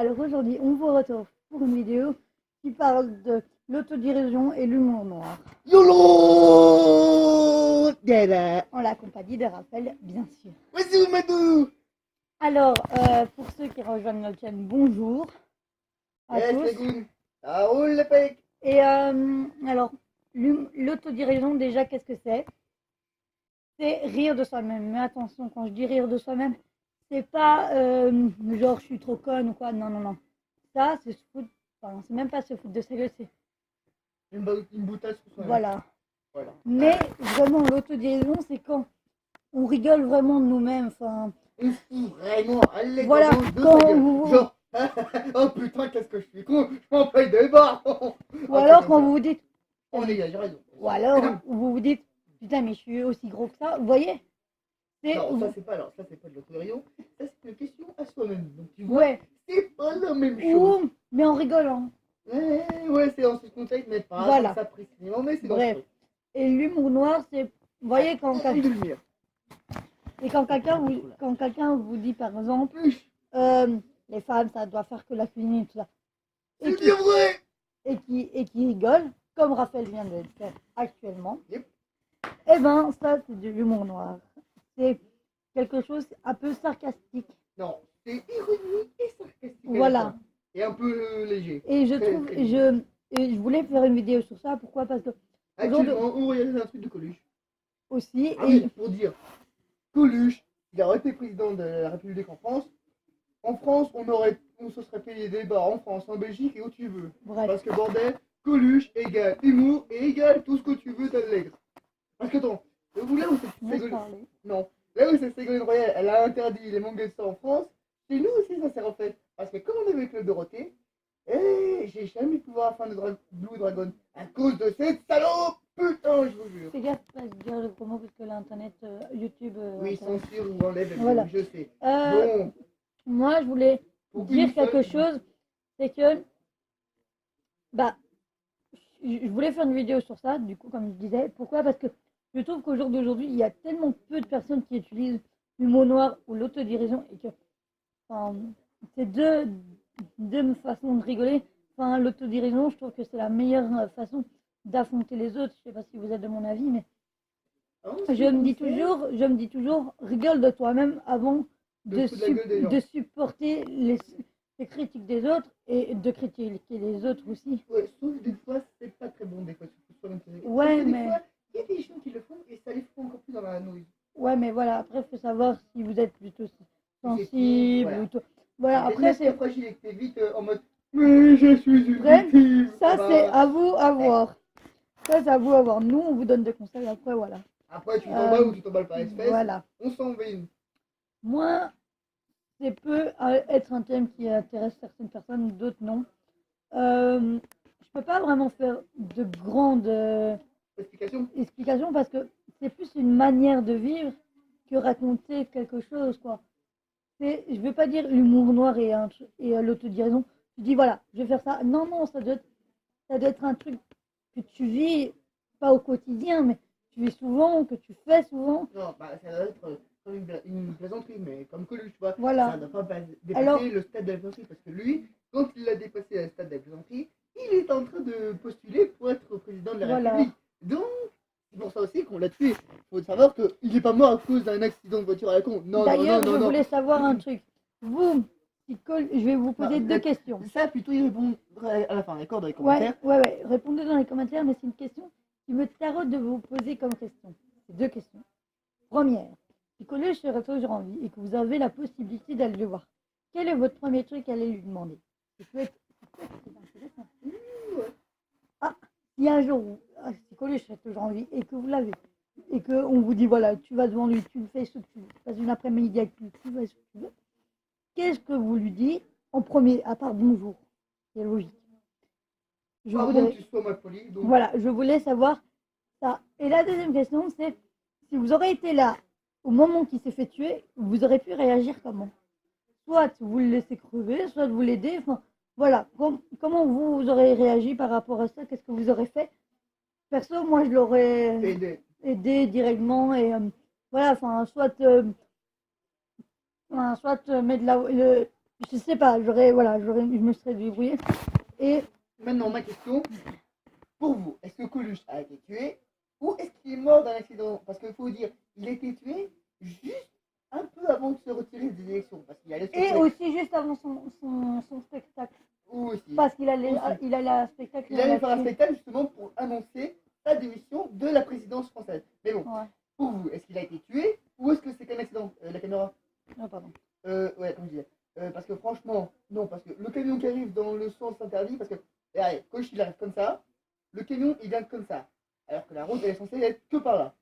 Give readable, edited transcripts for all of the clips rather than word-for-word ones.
Alors aujourd'hui, on vous retrouve pour une vidéo qui parle de l'autodérision et l'humour noir. YOLO Dada. En la compagnie de Raphaël, bien sûr. Vas-y, Madou. Alors, pour ceux qui rejoignent notre chaîne, bonjour à Yes, tous. les goons. Ça roule le pec. Et alors, l'autodérision, déjà, qu'est-ce que c'est? C'est rire de soi-même. Mais attention, quand je dis rire de soi-même, c'est pas genre je suis trop conne ou quoi. Non, non, non. Ça, c'est se foutre. Enfin, c'est même pas se foutre de sa gueule, c'est. Une boutasse sur soi. Voilà. Voilà. Mais vraiment, l'autodérision, c'est quand on rigole vraiment de nous-mêmes. Enfin, On fout vraiment. Allez, voilà, de quand sa gueule. vous. Genre, oh putain, qu'est-ce que je suis con. Je m'en paye des barres. Ou alors quand vous vous dites. On est raison. Ou alors vous vous dites, putain, mais je suis aussi gros que ça. Vous voyez? Non, ça c'est pas de l'autodérision. Ça c'est une question à soi-même. Donc tu vois, Ouais. c'est pas la même chose. Ou, mais en rigolant. Ouais, c'est dans ce contexte, mais pas Voilà. comme ça précisément, mais c'est dans Bref. Et l'humour noir, c'est. Vous voyez, quand quelqu'un vous dit, par exemple, les femmes, ça doit faire que la cuisine et tout ça. C'est bien vrai. Et qui rigole, comme Raphaël vient de le faire actuellement. Yep. Eh ben, ça, c'est de l'humour noir. C'est quelque chose un peu sarcastique. Non, c'est ironique et sarcastique. Voilà. Et un peu léger. Et je trouve, et je voulais faire une vidéo sur ça. Pourquoi? Parce que actuellement, on regarde un truc de Coluche. aussi. Ah oui, pour dire, Coluche, il aurait été président de la République en France. En France, on se serait payé des bars en France, en Belgique et où tu veux. Bref. Parce que bordel, Coluche égale humour et égale tout ce que tu veux d'Allègre. Parce que attends, là où non, là où c'est Ségolène Royal, elle a interdit les mangas en France, chez nous aussi ça s'est refait. Parce que comme on est avec le Dorothée, j'ai jamais pu voir la fin de Blue Dragon à cause de cette salope. Putain, je vous jure. Fais gaffe pas de dire le promo parce que l'internet, YouTube. Oui, internet. censure ou enlève, Voilà. je sais. Bon. Moi, je voulais dire quelque chose, c'est que, bah, je voulais faire une vidéo sur ça, du coup, comme je disais. Pourquoi? Parce que je trouve qu'au jour d'aujourd'hui, il y a tellement peu de personnes qui utilisent l'humour noir ou l'autodérision et que, enfin, c'est deux façons de rigoler. Enfin, l'autodérision, je trouve que c'est la meilleure façon d'affronter les autres. Je sais pas si vous êtes de mon avis, mais je me dis toujours, rigole de toi-même avant de supporter les critiques des autres et de critiquer les autres aussi. Ouais, sauf des fois, c'est pas très bon, des fois. Ouais, mais. Il y a des gens qui le font et ça les fout encore plus dans la noise. Ouais, mais voilà, après, il faut savoir si vous êtes plutôt sensible ou tout. Voilà, après, c'est. fragile et que t'es vite en mode. Mais je suis une victime. Ça, c'est à vous à voir. Ça, c'est à vous à voir. Nous, on vous donne des conseils, après, voilà. Après, tu t'emballes ou tu t'emballes par espèce. Voilà. On s'en va une. Moi, c'est peut être un thème qui intéresse certaines personnes, d'autres non. Je peux pas vraiment faire de grandes explications parce que c'est plus une manière de vivre que raconter quelque chose, quoi. Je veux pas dire l'humour noir et l'autodérision. Tu dis voilà, je vais faire ça. Non, non, ça doit être un truc que tu vis, pas au quotidien, mais tu vis souvent, que tu fais souvent. Non, bah ça doit être comme une plaisanterie, mais comme Coluche, tu vois. Voilà. Ça ne doit pas dépasser le stade de la plaisanterie, parce que lui, quand il a dépassé le stade de la plaisanterie, il est en train de postuler pour être président de la République. Donc, c'est pour ça aussi qu'on l'a tué. Il faut savoir qu'il n'est pas mort à cause d'un accident de voiture à la con. Non, d'ailleurs, je voulais savoir un truc. Vous, je vais vous poser deux questions. Ça, plutôt, il répond à la fin, d'accord, dans les commentaires. Ouais. Répondez dans les commentaires, mais c'est une question qui me taraude de vous poser comme question. C'est deux questions. Première, si Coluche serait toujours en vie et que vous avez la possibilité d'aller le voir, quel est votre premier truc à aller lui demander? Ah, si un jour, si Coluche serait toujours en vie et que vous l'avez, et qu'on vous dit, voilà, tu vas devant lui, tu le fais ce que tu veux, tu passes une après-midi avec lui, tu fais ce que tu veux, qu'est-ce que vous lui dites en premier, à part bonjour? C'est logique. Tu sois mal poli, donc... Voilà, je voulais savoir ça. Et la deuxième question, c'est si vous aurez été là au moment qu'il s'est fait tuer, vous aurez pu réagir comment? Soit vous le laissez crever, soit vous l'aidez. Enfin, voilà. Comment vous aurez réagi par rapport à ça? Qu'est-ce que vous aurez fait? Perso, moi, je l'aurais aidé directement et voilà. Enfin, soit mettre Je sais pas, je me serais débrouillée. Et Maintenant, ma question, pour vous, est-ce que Coluche a été tué ou est-ce qu'il est mort d'un accident? Parce qu'il faut dire, il a été tué juste un peu avant de se retirer des élections. Parce qu'il allait se et retrouver. aussi juste avant son spectacle. Ou aussi. Parce qu'il allait, Aussi. il allait à un spectacle. Il allait faire un spectacle justement pour annoncer sa démission de la présidence française. Mais bon, Ouais. pour vous, est-ce qu'il a été tué ou est-ce que c'est qu'un accident? La caméra? Ah, pardon. Ouais, comme je disais. Parce que franchement, non, parce que le camion qui arrive dans le sens interdit, parce que, allez, quand il arrive comme ça, le camion il vient comme ça. Alors que la route elle est censée être que par là.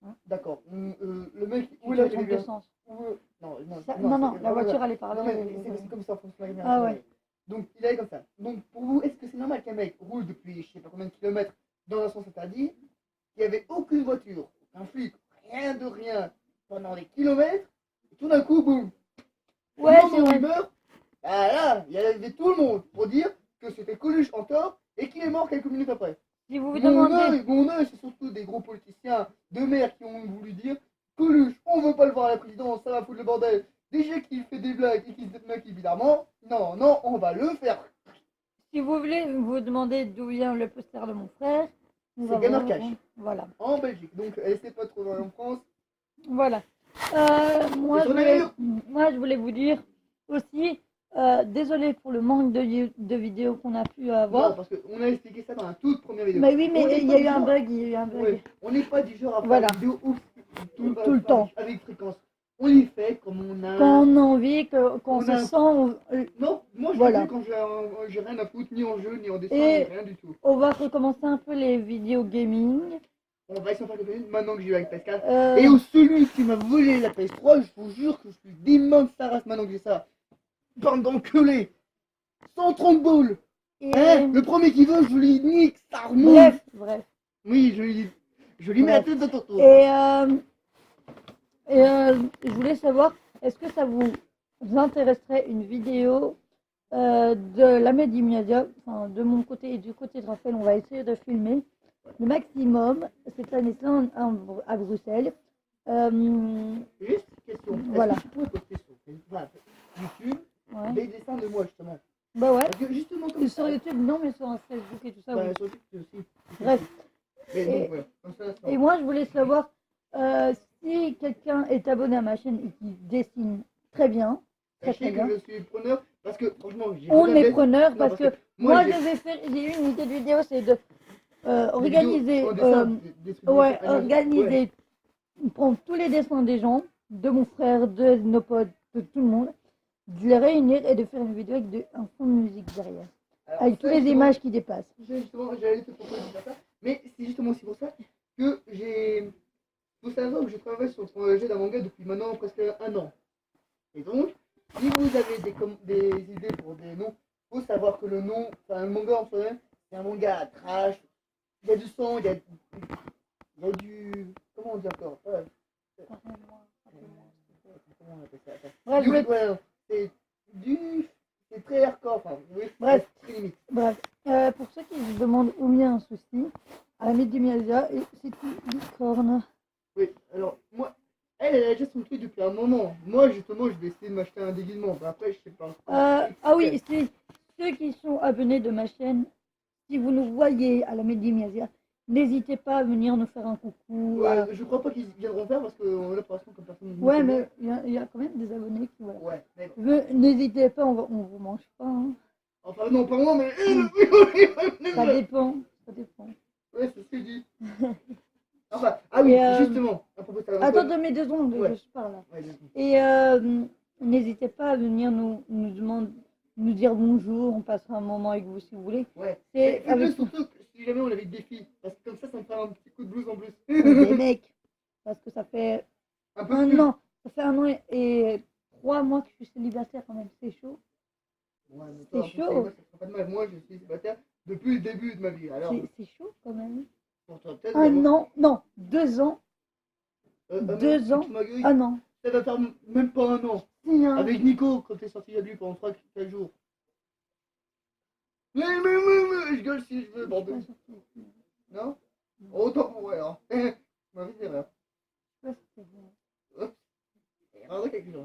Hein? D'accord. Le mec, Où il a trompé de sens. Non, la voiture elle est par là. Non, mais c'est comme ça en fonction de la caméra. Ah ouais. Donc il est comme ça. Donc pour vous, est-ce que c'est normal qu'un mec roule depuis je sais pas combien de kilomètres dans un sens interdit, qu'il n'y avait aucune voiture, aucun flic, rien de rien, pendant des kilomètres, et tout d'un coup, boum. Ouais, c'est vrai. Meurt, bah là, il y avait tout le monde pour dire que c'était Coluche en tort et qu'il est mort quelques minutes après. Si vous vous demandez... Mon œil, c'est surtout des gros politiciens de maire qui ont voulu dire Coluche, on veut pas le voir à la présidence, ça va foutre le bordel. Déjà qu'il fait des blagues et qu'il se moque évidemment, non, on va le faire. Si vous voulez vous demander d'où vient le poster de mon frère, c'est Gamer Cash. Voilà. En Belgique, donc laissez pas trop en France. Voilà. Moi, je voulais vous dire aussi, désolé pour le manque de vidéos qu'on a pu avoir. Non, parce qu'on a expliqué ça dans la toute première vidéo. Mais oui, mais il y a eu un bug, Ouais, on n'est pas du genre à faire des vidéos tout le temps. Avec fréquence. On les fait comme on a... Quand on a envie, quand on se sent... Non, moi je l'ai fait quand j'ai rien à foutre, ni en jeu, ni en dessin, ni rien du tout. On va recommencer un peu les vidéos gaming. On va essayer de faire des vidéos maintenant que j'ai eu avec PS4. Et celui qui m'a volé la PS3, je vous jure que je lui démonte sa race maintenant que j'ai ça. Bande d'enculés 130 balles. Le premier qui veut, je lui nique, ça remonte. Bref. Oui, je lui mets la tête dans ton tour. Et je voulais savoir, est-ce que ça vous intéresserait une vidéo de la Media, enfin de mon côté et du côté de Raphaël, on va essayer de filmer le maximum cette année-là à Bruxelles. Juste question. Voilà. Est-ce que tu pourrais poster sur YouTube des dessins de moi justement? Bah ouais. Parce que justement comme sur YouTube, non, mais sur Facebook et tout ça. Bah, sur YouTube aussi. Bref. Mais donc, voilà. Et moi, je voulais savoir si quelqu'un est abonné à ma chaîne et qui dessine très bien. Très bien. Je suis preneur parce que franchement, on est preneur parce que moi, j'ai eu une idée de vidéo, c'est de organiser, prendre tous les dessins des gens, de mon frère, de nos potes, de tout le monde, de les réunir et de faire une vidéo avec un fond de musique derrière. Alors, avec toutes les images qui dépassent. Justement, j'allais te proposer de faire ça, mais c'est justement aussi pour ça que faut savoir que je travaille sur le projet d'un manga depuis maintenant presque 1 an. Et donc, si vous avez des idées pour des noms, faut savoir que le nom, enfin un manga en soi, c'est un manga trash, il y a du sang, il y a du... Comment on dit encore comment on appelle ça? C'est très hardcore, enfin, oui, bref, très limite. Bref, pour ceux qui se demandent où il y a un souci, à la Media, et c'est une licorne. Oui, alors, moi, elle a déjà son truc depuis un moment. Moi, justement, je vais essayer de m'acheter un déguisement. Bah, après, je sais pas. Oui, c'est ceux qui sont abonnés de ma chaîne, si vous nous voyez à la Media, n'hésitez pas à venir nous faire un coucou. Ouais, je crois pas qu'ils viendront faire parce qu'on est là pour l'instant comme personne. Ouais, mais il y a quand même des abonnés qui... Voilà. Ouais, mais... N'hésitez pas, on vous mange pas. Hein. Enfin, non, pas moi, mais... Ça dépend. Ouais, c'est ce que je dis. Enfin, oui, justement, à propos de ça. Attends, mes 2 secondes, je parle là. Ouais, et n'hésitez pas à venir nous dire bonjour, on passera un moment avec vous si vous voulez. Ouais. Et surtout si jamais on avait des filles, parce que comme ça me fera un petit coup de blues en plus. Des mecs, parce que ça fait un an, et 3 mois que je suis célibataire quand même, c'est chaud. Ouais, c'est chaud. Ça fera pas de mal. Moi, je suis célibataire depuis le début de ma vie. Alors... C'est chaud quand même. Pour toi, peut-être. 1 an, non, 2 ans. 2 ans. Ah non. Ça va faire même pas 1 an. Avec Nico, quand t'es sorti à lui pendant 3-4 jours. Mais, je gueule si je veux, bordel. Non? Autant pour moi, alors. Ma vie, c'est rien. Erreur de calcul,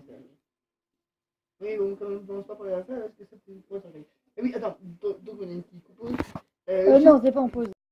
Oui, bon, quand on commence pas par la ça, parce que ça, c'est une grosse oreille. Et oui, attends, donc on a une petite pause. Non, c'est pas en pause.